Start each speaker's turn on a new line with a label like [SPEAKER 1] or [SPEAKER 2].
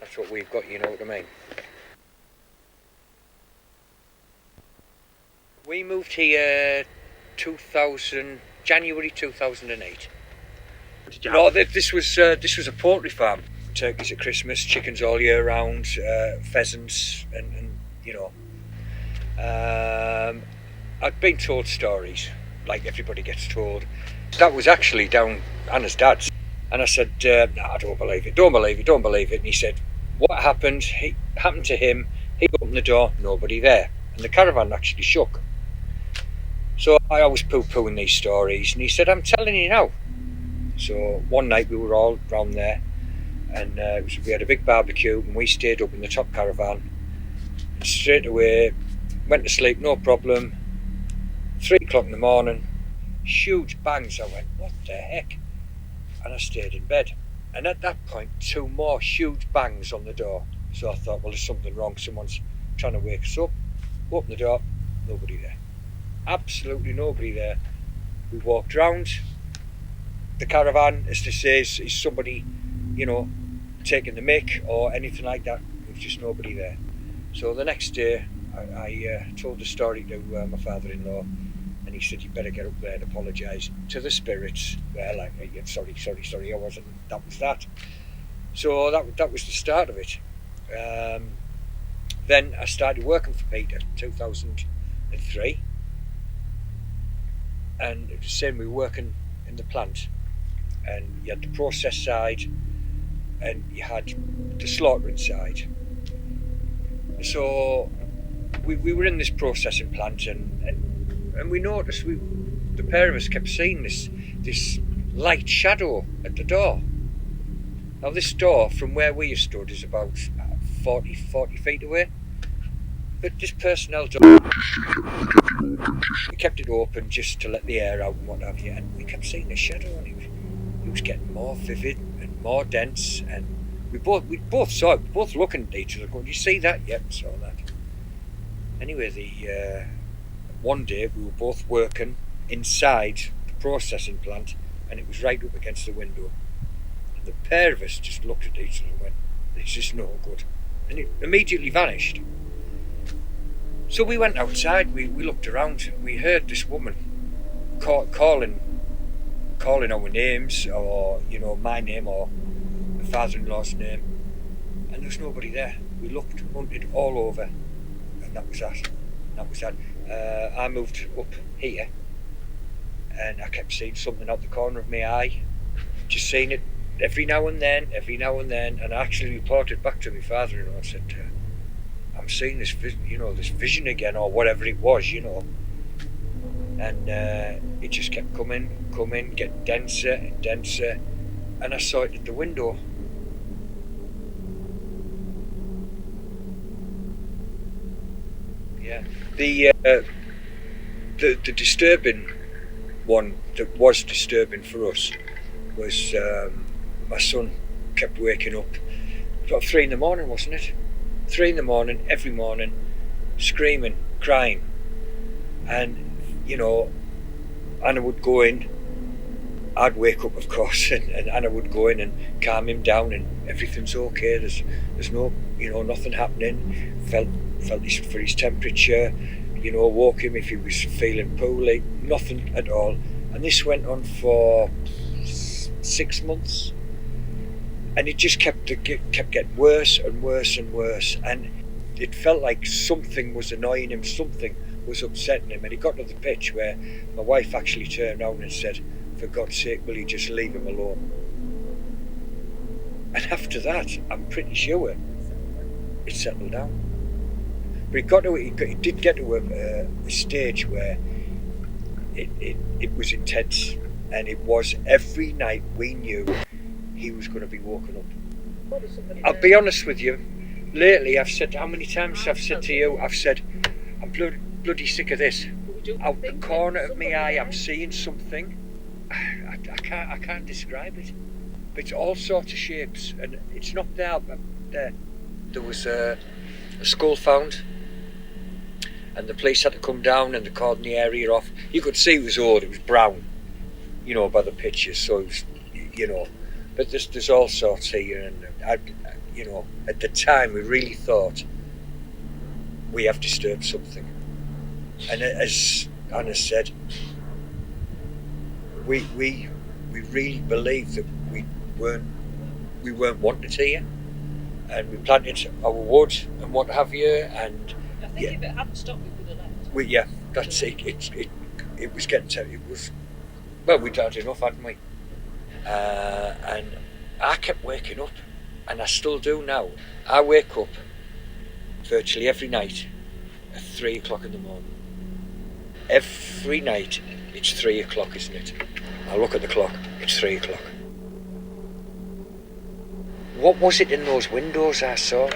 [SPEAKER 1] That's what we've got, you know what I mean. We moved here January 2008. No, this was a poultry farm. Turkeys at Christmas, chickens all year round, pheasants, and you know. I'd been told stories, like everybody gets told. That was actually down Anna's dad's. And I said, no, I don't believe it, don't believe it. And he said, what happened? It happened to him. He opened the door, nobody there. And the caravan actually shook. So I always poo-pooing these stories. And he said, I'm telling you now. So one night we were all round there. And we had a big barbecue. And we stayed up in the top caravan. And straight away, went to sleep, no problem. 3 o'clock in the morning, huge bangs. I went, what the heck? And I stayed in bed. And at that point, 2 more huge bangs on the door. So I thought, well, there's something wrong. Someone's trying to wake us up. Open the door, nobody there. Absolutely nobody there. We walked round the caravan, as they say, is somebody, you know, taking the mick or anything like that. There was just nobody there. So the next day, I told the story to my father-in-law, and he said, you better get up there and apologise to the spirits. Well, like, sorry, I wasn't, that was that. So that was the start of it. Then I started working for Peter, 2003. And it was the same, we were working in the plant. And you had the process side, and you had the slaughtering side. So we were in this processing plant, and we noticed, the pair of us kept seeing this light shadow at the door. Now this door from where we stood is about 40 feet away, but this personnel door, we kept it open just to let the air out and what have you, and we kept seeing this shadow, and it was getting more vivid and more dense, and we both saw it, both looking at each other going, do you see that? Yep, saw that. Anyway, one day we were both working inside the processing plant, and it was right up against the window. And the pair of us just looked at each other and went, this is no good. And it immediately vanished. So we went outside, we looked around, we heard this woman calling our names, or, you know, my name or the father-in-law's name, and there was nobody there. We looked, hunted all over, and that was that. I moved up here, and I kept seeing something out the corner of my eye, just seeing it every now and then, and I actually reported back to my father-in-law and said, I'm seeing this vision again, or whatever it was, you know. And it just kept coming, getting denser and denser, and I saw it at the window. Yeah, the disturbing one that was disturbing for us was my son kept waking up about 3 in the morning, wasn't it? 3 in the morning, every morning, screaming, crying, and you know, Anna would go in, I'd wake up of course, and Anna would go in and calm him down, and everything's okay, there's no, you know, nothing happening. Felt for his temperature, you know, woke him if he was feeling poorly, nothing at all. And this went on for 6 months, and it just kept getting worse and worse and worse, and it felt like something was annoying him, something was upsetting him, and it got to the pitch where my wife actually turned around and said, for God's sake, will you just leave him alone? And after that, I'm pretty sure it settled down. But it did get to a stage where it was intense, and it was every night we knew he was going to be woken up. I'll be honest with you, lately I've said, how many times I've said to you, I've said, I'm bloody sick of this. Out the corner of my eye, I'm seeing something. I can't describe it. But it's all sorts of shapes, and it's not there. But there was a skull found, and the police had to come down and they cordoned the area off. You could see it was old. It was brown, you know, by the pictures. So it was, you know, But there's all sorts here, and at the time we really thought we have disturbed something. And as Anna said, we really believed that we weren't wanted here, and we planted our wood and what have you. And
[SPEAKER 2] I think if it hadn't stopped, we would have left.
[SPEAKER 1] That's it. It was getting terrible. It was, well, we'd had enough, hadn't we? And I kept waking up, and I still do now. I wake up virtually every night at 3 o'clock in the morning. Every night it's 3 o'clock, isn't it? I look at the clock, it's 3 o'clock. What was it in those windows I saw?